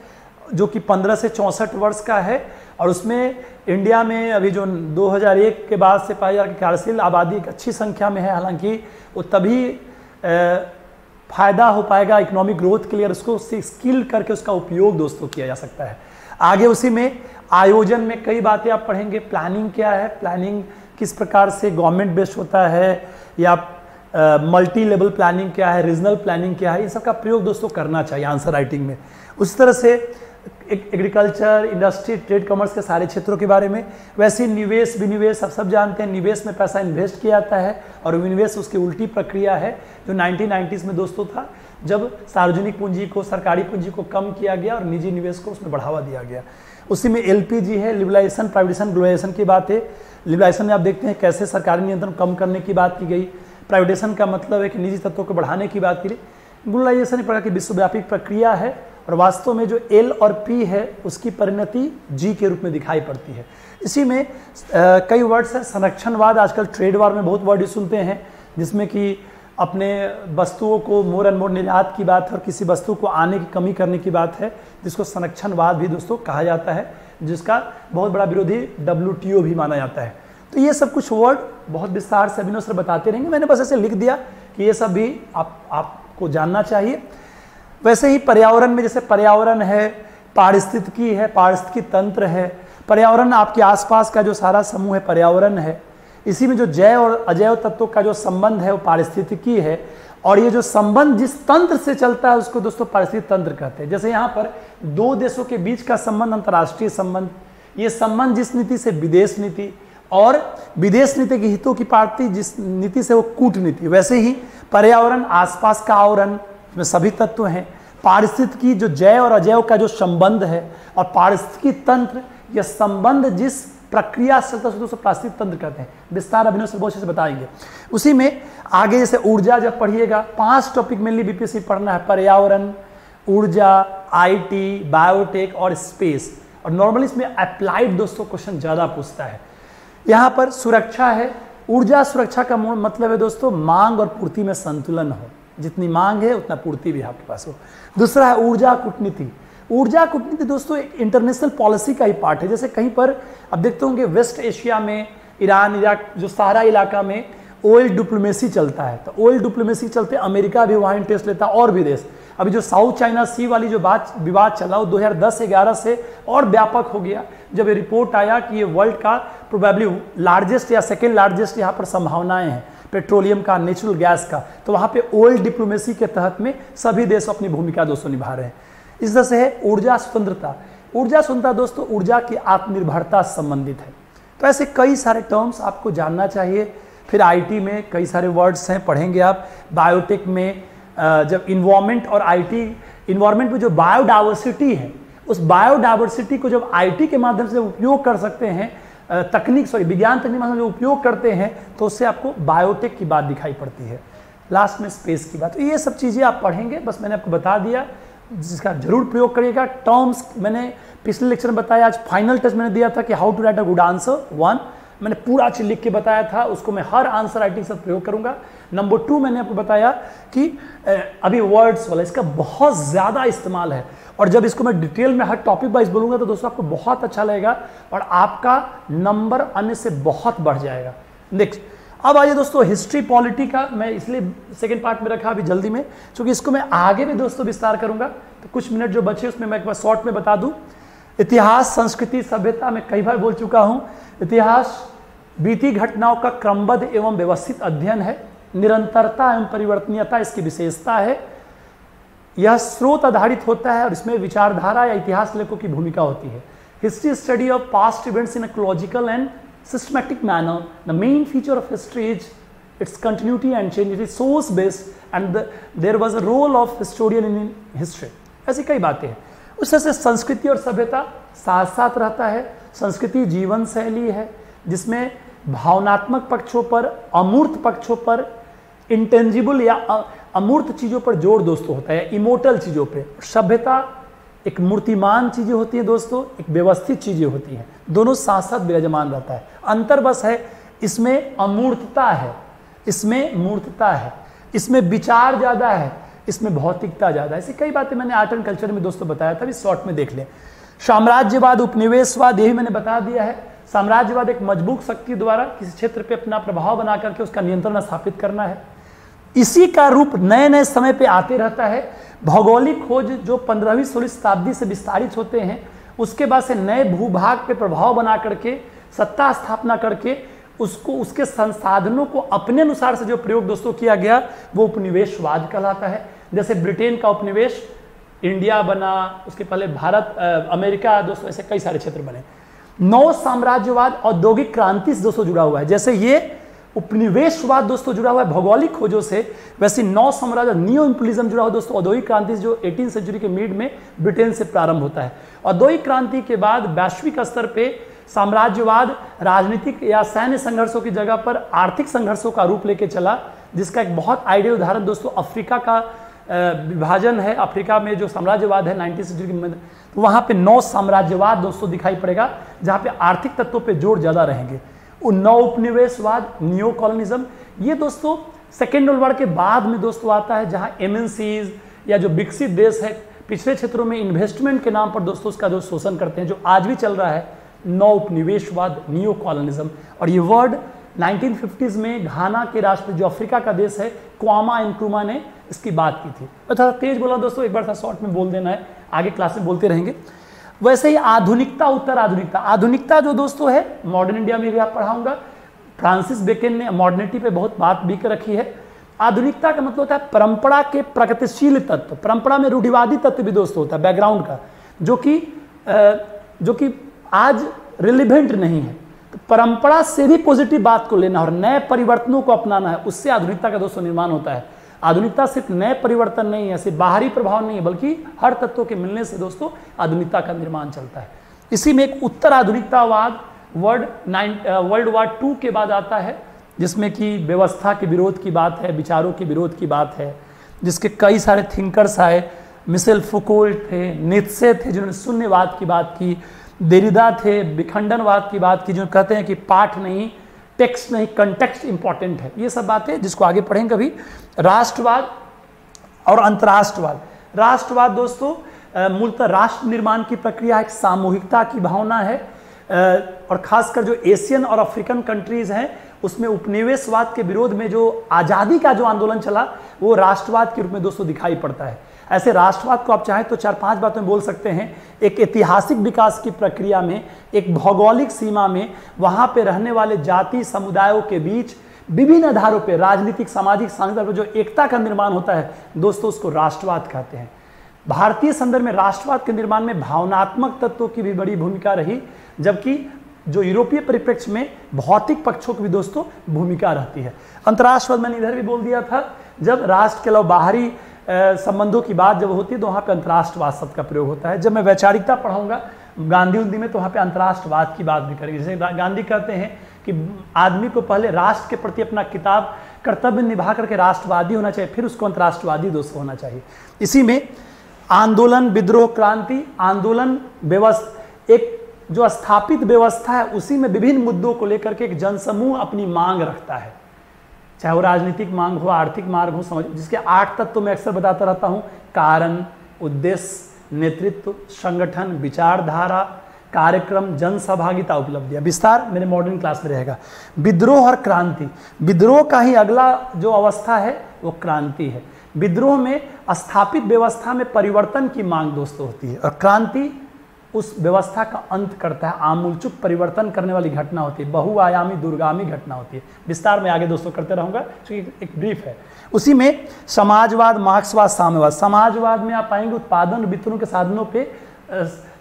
जो कि 15 से 64 वर्ष का है, और उसमें इंडिया में अभी जो 2001 के बाद से पाया जा कार्यशील आबादी एक अच्छी संख्या में है। हालांकि वो तभी फायदा हो पाएगा इकोनॉमिक ग्रोथ के लिए, और उसको स्किल करके उसका उपयोग दोस्तों किया जा सकता है। आगे उसी में आयोजन में कई बातें आप पढ़ेंगे। प्लानिंग क्या है, प्लानिंग किस प्रकार से गवर्नमेंट बेस्ड होता है, या मल्टी लेवल प्लानिंग क्या है, रीजनल प्लानिंग क्या है, इन सब का प्रयोग दोस्तों करना चाहिए आंसर राइटिंग में। उस तरह से एग्रीकल्चर, इंडस्ट्री, ट्रेड, कॉमर्स के सारे क्षेत्रों के बारे में। वैसे निवेश विनिवेश आप सब जानते हैं, निवेश में पैसा इन्वेस्ट किया जाता है और विनिवेश उसकी उल्टी प्रक्रिया है, जो 1990s में दोस्तों था, जब सार्वजनिक पूंजी को, सरकारी पूंजी को कम किया गया और निजी निवेश को उसमें बढ़ावा दिया गया। उसी में एलपीजी है, लिबरलाइजेशन, प्राइवेटाइजेशन, ग्लोबलाइजेशन की बात है। लिबरलाइजेशन में आप देखते हैं कैसे सरकारी नियंत्रण कम करने की बात की गई। प्राइवेटाइजेशन का मतलब है कि निजी तत्वों को बढ़ाने की बात की गई। ग्लोबलाइजेशन एक प्रकार की विश्वव्यापी प्रक्रिया है, और वास्तव में जो एल और पी है उसकी परिणति जी के रूप में दिखाई पड़ती है। इसी में कई वर्ड्स हैं। संरक्षणवाद, आजकल ट्रेड वार में बहुत वर्ड सुनते हैं, जिसमें कि अपने वस्तुओं को मोर एंड मोर निर्यात की बात है और किसी वस्तु को आने की कमी करने की बात है, जिसको संरक्षणवाद भी दोस्तों कहा जाता है, जिसका बहुत बड़ा विरोधी WTO भी माना जाता है। तो ये सब कुछ वर्ड बहुत विस्तार से अभिनव सर बताते रहेंगे, मैंने बस ऐसे लिख दिया कि ये सब भी आपको जानना चाहिए। वैसे ही पर्यावरण में, जैसे पर्यावरण है, पारिस्थितिकी है, पारिस्थितिकी तंत्र है, पर्यावरण आपके आसपास का जो सारा समूह है पर्यावरण है। इसी में जो जैव और अजैव तत्वों का जो संबंध है वो पारिस्थितिकी है, और ये जो संबंध जिस तंत्र से चलता है उसको दोस्तों पारिस्थितिक तंत्र कहते हैं। जैसे यहाँ पर दो देशों के बीच का संबंध अंतर्राष्ट्रीय संबंध, ये संबंध जिस नीति से विदेश नीति, और विदेश नीति के हितों की प्राप्ति जिस नीति से वो कूटनीति। वैसे ही पर्यावरण आसपास का आवरण में सभी तत्व हैं। पारिस्थितिकी जो जैव और अजैव का जो संबंध है, और पारिस्थितिकी तंत्र यह संबंध जिस प्रक्रिया से पारिस्थितिक तंत्र कहते हैं। विस्तार अभिनव से बहुत अच्छे से बताएंगे। उसी में आगे जैसे ऊर्जा जब पढ़िएगा, 5 टॉपिक मेनली बीपीएससी पढ़ना है, पर्यावरण, ऊर्जा, आईटी, बायोटेक और स्पेस। और नॉर्मली इसमें अप्लाइड दोस्तों क्वेश्चन ज्यादा पूछता है। यहाँ पर सुरक्षा है। ऊर्जा सुरक्षा का मतलब है दोस्तों मांग और पूर्ति में संतुलन हो, जितनी मांग है उतना पूर्ति भी आपके पास हो। दूसरा है ऊर्जा कूटनीति। ऊर्जा कूटनीति दोस्तों एक इंटरनेशनल पॉलिसी का ही पार्ट है। जैसे कहीं पर अब देखते होंगे वेस्ट एशिया में, ईरान, इराक, जो सहारा इलाका में ऑयल डिप्लोमेसी चलता है, तो ऑयल डिप्लोमेसी चलते अमेरिका भी वहाँ इंटरेस्ट लेता है, और भी देश। अभी जो साउथ चाइना सी वाली जो विवाद चला वो 2010-11 से और व्यापक हो गया, जब ये रिपोर्ट आया कि ये वर्ल्ड का प्रोबेबली लार्जेस्ट या सेकेंड लार्जेस्ट यहाँ पर संभावनाएं हैं पेट्रोलियम का, नेचुरल गैस का। तो वहाँ पे ऑयल डिप्लोमेसी के तहत में सभी देश अपनी भूमिका दोस्तों निभा रहे हैं। इस तरह से है ऊर्जा स्वतंत्रता। ऊर्जा स्वतंत्रता दोस्तों ऊर्जा की आत्मनिर्भरता संबंधित है। तो ऐसे कई सारे टर्म्स आपको जानना चाहिए। फिर आईटी में कई सारे वर्ड्स हैं, पढ़ेंगे आप। बायोटेक में जब इन्वायरमेंट और आईटी, इन्वायरमेंट में जो बायोडाइवर्सिटी है, उस बायोडाइवर्सिटी को जब आईटी के माध्यम से उपयोग कर सकते हैं, विज्ञान तकनीक माध्यम से उपयोग करते हैं, तो उससे आपको बायोटेक की बात दिखाई पड़ती है। लास्ट में स्पेस की बात। तो ये सब चीज़ें आप पढ़ेंगे, बस मैंने आपको बता दिया, जिसका जरूर प्रयोग करिएगा। टर्म्स मैंने पिछले लेक्चर में बताया, आज फाइनल टेस्ट मैंने दिया था कि how to write a good answer 1, मैंने पूरा चीज लिख के बताया था, उसको मैं हर आंसर राइटिंग से प्रयोग करूंगा। नंबर 2 मैंने आपको बताया कि अभी वर्ड्स वाला इसका बहुत ज्यादा इस्तेमाल है, और जब इसको मैं डिटेल में हर टॉपिक वाइज बोलूंगा तो दोस्तों आपको बहुत अच्छा लगेगा और आपका नंबर अन्य से बहुत बढ़ जाएगा। नेक्स्ट, अब आइए दोस्तों हिस्ट्री पॉलिटी का मैं इसलिए सेकंड पार्ट में रखा अभी जल्दी में, क्योंकि इसको मैं आगे भी दोस्तों विस्तार करूंगा, तो कुछ मिनट जो बचे उसमें मैं एक बार शॉर्ट में बता दूं। इतिहास, संस्कृति, सभ्यता में कई बार बोल चुका हूं। इतिहास बीती घटनाओं का क्रमबद्ध एवं व्यवस्थित अध्ययन है। निरंतरता एवं परिवर्तनीयता इसकी विशेषता है। यह स्रोत आधारित होता है और इसमें विचारधारा या इतिहास लेखकों की भूमिका होती है। History study of past events in a logical and systematic manner. The main feature of history is its continuity and change. It is source based and there was a role of historian in history. ऐसी कई बातें हैं। उस तरह से संस्कृति और सभ्यता साथ साथ रहता है। संस्कृति जीवन शैली है जिसमें भावनात्मक पक्षों पर, अमूर्त पक्षों पर, इंटेंजिबल या अमूर्त चीजों पर जोर दोस्तों होता है, इमोटल चीजों पे। सभ्यता एक मूर्तिमान चीजें होती हैं दोस्तों, एक व्यवस्थित चीजें होती हैं, दोनों साथ साथ विराजमान रहता है। अंतर बस है इसमें अमूर्तता है, इसमें मूर्तता है, इसमें विचार ज्यादा है, इसमें भौतिकता ज्यादा है। ऐसी कई बातें मैंने आर्ट एंड कल्चर में दोस्तों बताया था, इस शॉर्ट में देख लें। साम्राज्यवाद, उपनिवेशवाद, यही मैंने बता दिया है। साम्राज्यवाद एक मजबूत शक्ति द्वारा किसी क्षेत्र पे अपना प्रभाव बना करके उसका नियंत्रण स्थापित करना है। इसी का रूप नए नए समय पे आते रहता है। भौगोलिक खोज जो 15वीं 16वीं शताब्दी से विस्तारित होते हैं, उसके बाद से नए भूभाग पे प्रभाव बना करके, सत्ता स्थापना करके उसको, उसके संसाधनों को अपने अनुसार से जो प्रयोग दोस्तों किया गया वो उपनिवेशवाद कहलाता है। जैसे ब्रिटेन का उपनिवेश इंडिया बना, उसके पहले भारत, अमेरिका दोस्तों, ऐसे कई सारे क्षेत्र बने। नौ साम्राज्यवाद औद्योगिक क्रांति से दोस्तों जुड़ा हुआ है। जैसे ये उपनिवेशवाद दोस्तों जुड़ा हुआ है भौगोलिक खोजों से, वैसे नौ साम्राज्य नियो इंपीरियलिज्म जुड़ा हुआ दोस्तों औद्योगिक क्रांति से, जो 18वीं सेंचुरी के मिड में ब्रिटेन से प्रारंभ होता है। औद्योगिक क्रांति के बाद वैश्विक स्तर पे साम्राज्यवाद राजनीतिक या सैन्य संघर्षों की जगह पर आर्थिक संघर्षों का रूप लेके चला, जिसका एक बहुत आइडियल उदाहरण दोस्तों अफ्रीका का विभाजन है। अफ्रीका में जो साम्राज्यवाद है 19वीं सेंचुरी के, तो वहां पे नौ साम्राज्यवाद दोस्तों दिखाई पड़ेगा, जहां पे आर्थिक तत्वों पे जोर ज्यादा रहेंगे। नौ उपनिवेशवाद, नियो कॉलोनिज्म, ये दोस्तों सेकेंड वर्ल्ड वॉर के बाद में दोस्तों आता है, जहां एमएनसीज या जो विकसित देश है पिछले क्षेत्रों में इन्वेस्टमेंट के नाम पर दोस्तों उसका जो शोषण करते हैं, जो आज भी चल रहा है, नौ उपनिवेशवाद, नियो कॉलोनिज्म। और ये वर्ड 1950s में घाना के राष्ट्र जो अफ्रीका का देश है, क्वामा इंक्रुमा ने इसकी बात की थी। मैं थोड़ा तेज बोला दोस्तों, एक बार था शॉर्ट में बोल देना है, आगे क्लास में बोलते रहेंगे। वैसे ही आधुनिकता, उत्तर आधुनिकता। आधुनिकता जो दोस्तों है मॉडर्न इंडिया में भी आप पढ़ाऊंगा, फ्रांसिस बेकन ने मॉडर्निटी पे बहुत बात भी कर रखी है। आधुनिकता का मतलब होता है परंपरा के प्रगतिशील तत्व, परंपरा में रूढ़िवादी तत्व भी दोस्तों होता है बैकग्राउंड का, जो कि आज रिलेवेंट नहीं है। तो परंपरा से भी पॉजिटिव बात को लेना और नए परिवर्तनों को अपनाना है, उससे आधुनिकता का दोस्तों निर्माण होता है। आधुनिकता सिर्फ नए परिवर्तन नहीं है, सिर्फ बाहरी प्रभाव नहीं है, बल्कि हर तत्वों के मिलने से दोस्तों आधुनिकता का निर्माण चलता है। इसी में एक उत्तर आधुनिकतावाद वर्ल्ड वॉर 2 के बाद आता है, जिसमें कि व्यवस्था के विरोध की बात है, विचारों के विरोध की बात है, जिसके कई सारे थिंकर्स आए। मिशेल फुकोल्ट थे, नीत्शे थे जिन्होंने शून्यवाद की बात की, देरिदा थे, विखंडनवाद की बात की, जो कहते हैं कि पाठ नहीं, टेक्स्ट नहीं, कंटेक्स्ट इंपॉर्टेंट है। ये सब बातें जिसको आगे पढ़ेंगे कभी। राष्ट्रवाद और अंतर्राष्ट्रवाद। राष्ट्रवाद दोस्तों मूलतः राष्ट्र निर्माण की प्रक्रिया, एक सामूहिकता की भावना है, और खासकर जो एशियन और अफ्रीकन कंट्रीज हैं उसमें उपनिवेशवाद के विरोध में जो आज़ादी का जो आंदोलन चला वो राष्ट्रवाद के रूप में दोस्तों दिखाई पड़ता है। ऐसे राष्ट्रवाद को आप चाहें तो 4-5 बातों में बोल सकते हैं। एक ऐतिहासिक विकास की प्रक्रिया में, एक भौगोलिक सीमा में, वहां पे रहने वाले जाति समुदायों के बीच विभिन्न आधारों पे, राजनीतिक, सामाजिक, सांस्कृतिक जो एकता का निर्माण होता है दोस्तों, उसको राष्ट्रवाद कहते हैं। भारतीय संदर्भ में राष्ट्रवाद के निर्माण में भावनात्मक तत्वों की भी बड़ी भूमिका रही, जबकि जो यूरोपीय परिप्रेक्ष्य में भौतिक पक्षों की भी दोस्तों भूमिका रहती है। अंतर्राष्ट्रवाद मैंने इधर भी बोल दिया था, जब राष्ट्र के अलावा बाहरी संबंधों की बात जब होती है तो वहाँ पे अंतर्राष्ट्रवाद शब्द का प्रयोग होता है। जब मैं वैचारिकता पढ़ाऊंगा गांधी उन्दी में तो वहाँ पे अंतर्राष्ट्रवाद की बात भी करेंगे। जैसे गांधी कहते हैं कि आदमी को पहले राष्ट्र के प्रति अपना किताब कर्तव्य निभा करके राष्ट्रवादी होना चाहिए, फिर उसको अंतर्राष्ट्रवादी दोस्तों होना चाहिए। इसी में आंदोलन, विद्रोह, क्रांति, आंदोलन, व्यवस्था, एक जो स्थापित व्यवस्था है उसी में विभिन्न मुद्दों को लेकर के एक जनसमूह अपनी मांग रखता है, चाहे वो राजनीतिक मांग हो, आर्थिक मांग हो, समझ, जिसके 8 तत्व मैं अक्सर बताता रहता हूं: कारण, उद्देश्य, नेतृत्व, संगठन, विचारधारा, कार्यक्रम, जनसहभागिता, उपलब्धियां। विस्तार मेरे मॉडर्न क्लास में रहेगा। विद्रोह और क्रांति, विद्रोह का ही अगला जो अवस्था है वो क्रांति है। विद्रोह में स्थापित व्यवस्था में परिवर्तन की मांग दोस्तों होती है, और क्रांति उस व्यवस्था का अंत करता है, आमूलचूल परिवर्तन करने वाली घटना होती है, बहुआयामी दूरगामी घटना होती है। विस्तार में आगे दोस्तों करते रहूंगा क्योंकि एक ब्रीफ है। उसी में समाजवाद, मार्क्सवाद, साम्यवाद। समाजवाद में आप पाएंगे उत्पादन वितरण के साधनों पे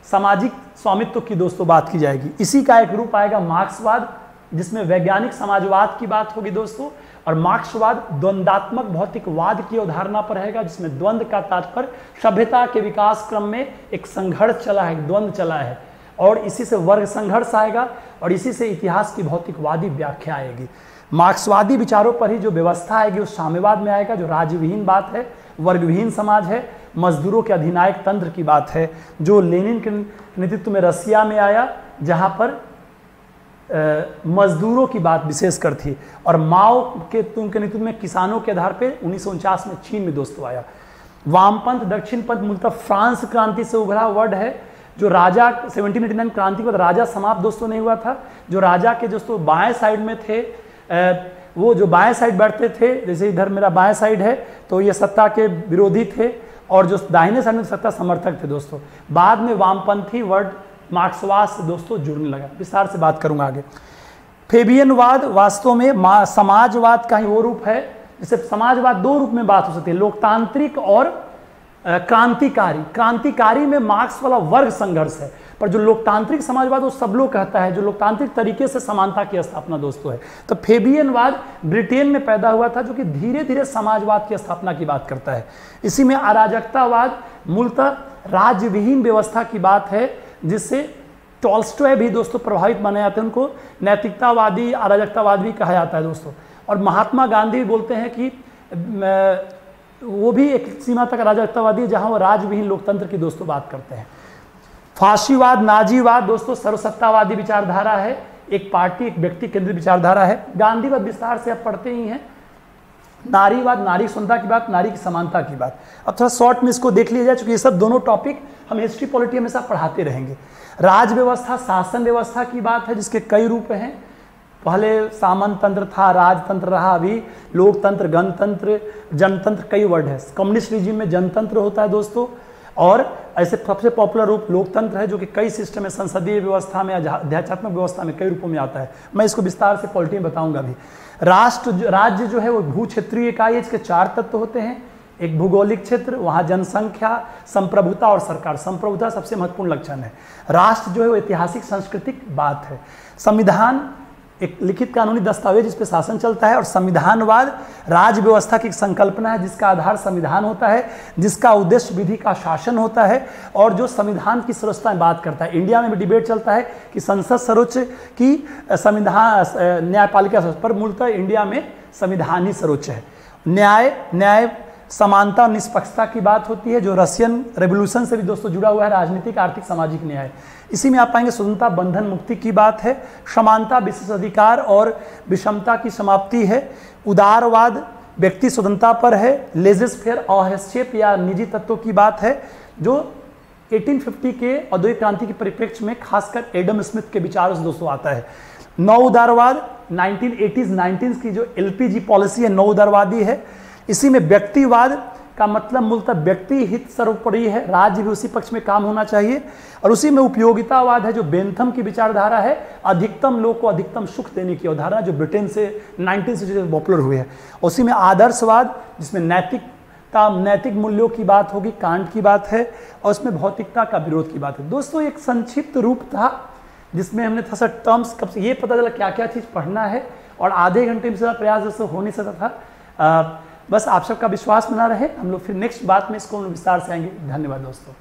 सामाजिक स्वामित्व की दोस्तों बात की जाएगी। इसी का एक रूप आएगा मार्क्सवाद, जिसमें वैज्ञानिक समाजवाद की बात होगी दोस्तों। और मार्क्सवाद द्वंदात्मक भौतिकवाद की अवधारणा पर रहेगा, जिसमें द्वंद्व का तात्पर्य सभ्यता के विकास क्रम में एक संघर्ष चला है, द्वंद्व चला है, और इसी से वर्ग संघर्ष आएगा, और इसी से इतिहास की भौतिकवादी व्याख्या आएगी। मार्क्सवादी विचारों पर ही जो व्यवस्था आएगी उस साम्यवाद में आएगा, जो राज्यविहीन बात है, वर्गविहीन समाज है, मजदूरों के अधिनायक तंत्र की बात है, जो लेनिन के नेतृत्व में रसिया में आया, जहां पर मजदूरों की बात विशेष कर थी, और माओ के नेतृत्व में किसानों के आधार पे 1949 में चीन में दोस्तों आया। वामपंथ, दक्षिणपंथ मूलतः फ्रांस क्रांति से उभरा वर्ड है, जो राजा 1789 क्रांति के बाद राजा समाप्त दोस्तों नहीं हुआ था, जो राजा के दोस्तों बाएं साइड में थे, वो जो बाएं साइड बैठते थे, जैसे इधर मेरा बाएं साइड है, तो ये सत्ता के विरोधी थे, और जो दाहिने साइड में सत्ता समर्थक थे दोस्तों। बाद में वामपंथी वर्ड मार्क्सवाद से दोस्तों जुड़ने लगा। विस्तार से बात करूंगा आगे। फेबियनवाद वास्तव में समाजवाद का ही वो रूप है, जैसे समाजवाद 2 रूप में बात हो सकती है, लोकतांत्रिक और क्रांतिकारी। क्रांतिकारी में मार्क्स वाला वर्ग संघर्ष है, पर जो लोकतांत्रिक समाजवाद वो सब लोग कहता है, जो लोकतांत्रिक तरीके से समानता की स्थापना दोस्तों है। तो फेबियनवाद ब्रिटेन में पैदा हुआ था, जो कि धीरे धीरे समाजवाद की स्थापना की बात करता है। इसी में अराजकतावाद मूलतः राज्यविहीन व्यवस्था की बात है, जिससे टॉल्स्टॉय भी दोस्तों प्रभावित माने जाते हैं, उनको नैतिकतावादी, अराजकतावाद भी कहा जाता है दोस्तों। और महात्मा गांधी भी बोलते हैं कि वो भी एक सीमा तक अराजकतावादी है, जहां वो राज्यविहीन लोकतंत्र की दोस्तों बात करते हैं। फाशीवाद, नाजीवाद दोस्तों सर्वसत्तावादी विचारधारा है, एक पार्टी, एक व्यक्ति केंद्रित विचारधारा है। गांधीवाद विस्तार से आप पढ़ते ही हैं। नारीवाद, नारी समता की बात, नारी की समानता की बात। अब थोड़ा शॉर्ट में इसको देख लिया जाए, क्योंकि ये सब दोनों टॉपिक हम हिस्ट्री पॉलिटी हमेशा पढ़ाते रहेंगे। राज व्यवस्था, शासन व्यवस्था की बात है, जिसके कई रूप हैं। पहले सामंत तंत्र था, राजतंत्र रहा, अभी लोकतंत्र, गणतंत्र, जनतंत्र, कई वर्ड है। कम्युनिस्ट रिजीम में जनतंत्र होता है दोस्तों, और ऐसे सबसे पॉपुलर रूप लोकतंत्र है, जो कि कई सिस्टम में, संसदीय व्यवस्था में, अध्यात्मक व्यवस्था में कई रूपों में आता है। मैं इसको विस्तार से पॉलिटी में बताऊंगा भी। राज्य जो है वो भू क्षेत्रीय इकाई है, इसके 4 तत्व होते हैं। एक भूगोलिक क्षेत्र, वहाँ जनसंख्या, संप्रभुता और सरकार। संप्रभुता सबसे महत्वपूर्ण लक्षण है। राष्ट्र जो है वो ऐतिहासिक सांस्कृतिक बात है। संविधान एक लिखित कानूनी दस्तावेज, जिस पे शासन चलता है। और संविधानवाद राज व्यवस्था की एक संकल्पना है, जिसका आधार संविधान होता है, जिसका उद्देश्य विधि का शासन होता है, और जो संविधान की सर्वोच्चता में बात करता है। इंडिया में भी डिबेट चलता है कि संसद सर्वोच्च की संविधान न्यायपालिका सर्वोच्च, पर मूलतः इंडिया में संविधान ही सर्वोच्च है। न्याय समानता और निष्पक्षता की बात होती है, जो रशियन रेवोल्यूशन से भी दोस्तों जुड़ा हुआ है, राजनीतिक, आर्थिक, सामाजिक न्याय। इसी में आप पाएंगे स्वतंत्रता, बंधन, मुक्ति की बात है। समानता, विशेष अधिकार और विषमता की समाप्ति है। उदारवाद व्यक्ति स्वतंत्रता पर है। लेजेस फेयर, हस्तक्षेप या निजी तत्वों की बात है, जो 1850 के औद्योगिक क्रांति के परिप्रेक्ष्य में खासकर एडम स्मिथ के विचारों से दोस्तों आता है। नौ उदारवाद 1980s की जो एलपीजी पॉलिसी है, नौ उदारवादी है। इसी में व्यक्तिवाद का मतलब मूलतः व्यक्ति हित सर्वोपरि है, राज्य भी उसी पक्ष में काम होना चाहिए। और उसी में उपयोगितावाद है, जो बेंथम की विचारधारा है, अधिकतम लोग को अधिकतम सुख देने की अवधारणा, जो ब्रिटेन से 19 से पॉपुलर हुई है। उसी में आदर्शवाद, जिसमें नैतिक मूल्यों की बात होगी, कांट की बात है, और उसमें भौतिकता का विरोध की बात है। दोस्तों एक संक्षिप्त रूप था, जिसमें हमने थोड़ा सा टर्म्स कब से ये पता चला क्या क्या चीज़ पढ़ना है, और आधे घंटे में ज़्यादा प्रयास जैसे हो नहीं सकता था। बस आप सबका विश्वास बना रहे। हम लोग फिर नेक्स्ट बात में इसको विस्तार से आएंगे। धन्यवाद दोस्तों।